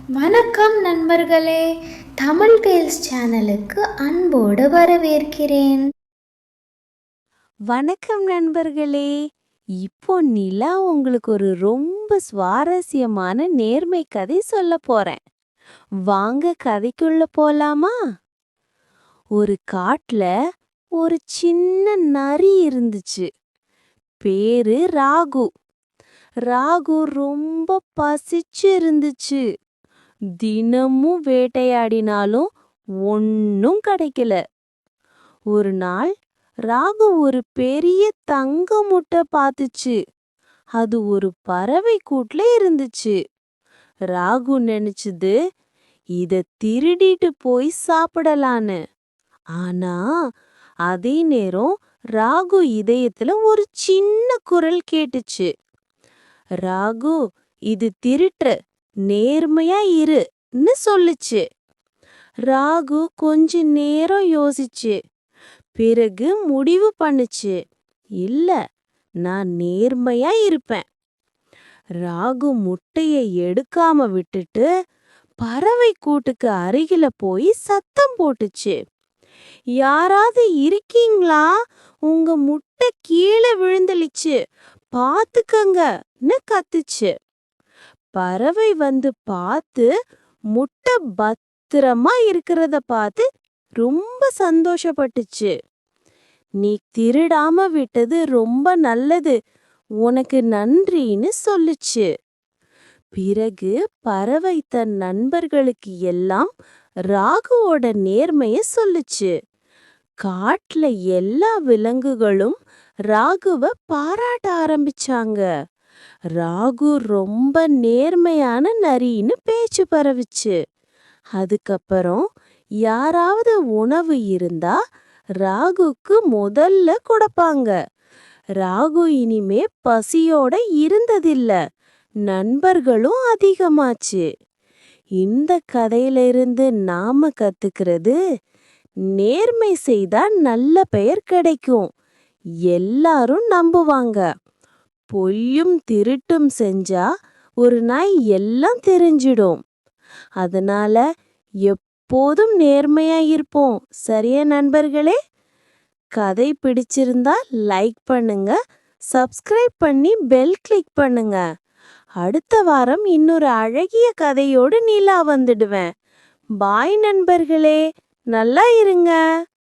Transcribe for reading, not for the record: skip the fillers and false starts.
வணக்கம் நண்பர்களே, தமிழ் டேல்ஸ் சேனலுக்கு அன்போடு வரவேற்கிறேன். வணக்கம் நண்பர்களே. இப்போ நிலா உங்களுக்கு ஒரு ரொம்ப சுவாரஸ்யமான நேர்மை கதை சொல்ல போறேன். வாங்க கதைக்குள்ள போலாமா? ஒரு காட்டுல ஒரு சின்ன நரி இருந்துச்சு. பேரு ராகு. ராகு ரொம்ப பசிச்சு இருந்துச்சு. தினமும் வேட்டையாடினாலும் ஒன்னும் கிடைக்கல. ஒரு நாள் ராகு ஒரு பெரிய தங்க முட்டை பார்த்துச்சு. அது ஒரு பறவை கூட்டுல இருந்துச்சு. ராகு நினைச்சுது இத திருடிட்டு போய் சாப்பிடலான்னு. ஆனா அதே நேரம் ராகு இதயத்துல ஒரு சின்ன குரல் கேட்டுச்சு. ராகு, இது திருட்டு, நேர்மையா இருன்னு சொல்லுச்சு. ராகு கொஞ்ச நேரம் யோசிச்சு பிறகு முடிவு பண்ணுச்சு, இல்ல, நான் நேர்மையா இருப்பேன். ராகு முட்டைய எடுக்காம விட்டுட்டு பறவை கூட்டுக்கு அருகில போய் சத்தம் போட்டுச்சு. யாராவது இருக்கீங்களா? உங்க முட்டை கீழே விழுந்துலிச்சு, பாத்துக்கங்கன்னு கத்துச்சு. பறவை வந்து பார்த்து முட்டை பத்திரமா இருக்கிறத பார்த்து ரொம்ப சந்தோஷப்பட்டுச்சு. நீ திருடாம விட்டது ரொம்ப நல்லது, உனக்கு நன்றின்னு சொல்லுச்சு. பிறகு பறவை தன் நண்பர்களுக்கு எல்லாம் ராகுவோட நேர்மைய சொல்லுச்சு. காட்டுல எல்லா விலங்குகளும் ராகுவ பாராட்ட ஆரம்பிச்சாங்க. ராகு ரொம்ப நேர்மையான நரின்னு பேச்சு பரவிச்சு. அதுக்கப்புறம் யாராவது உணவு இருந்தா ராகுக்கு முதல்ல கொடுப்பாங்க. ராகு இனிமே பசியோட இருந்ததில்ல, நண்பர்களும் அதிகமாச்சு. இந்த கதையிலிருந்து நாம கத்துக்கிறது, நேர்மை செய்தா நல்ல பெயர் கிடைக்கும், எல்லாரும் நம்புவாங்க. பொய்யும் திருட்டும் செஞ்சா ஒரு நாய் எல்லாம் தெரிஞ்சிடும். அதனால எப்போதும் நேர்மையா இருப்போம். சரியா நண்பர்களே? கதை பிடிச்சிருந்தா லைக் பண்ணுங்க, சப்ஸ்கிரைப் பண்ணி பெல் கிளிக் பண்ணுங்க. அடுத்த வாரம் இன்னொரு அழகிய கதையோடு நிலா வந்துடுவேன். பாய் நண்பர்களே, நல்லா இருங்க.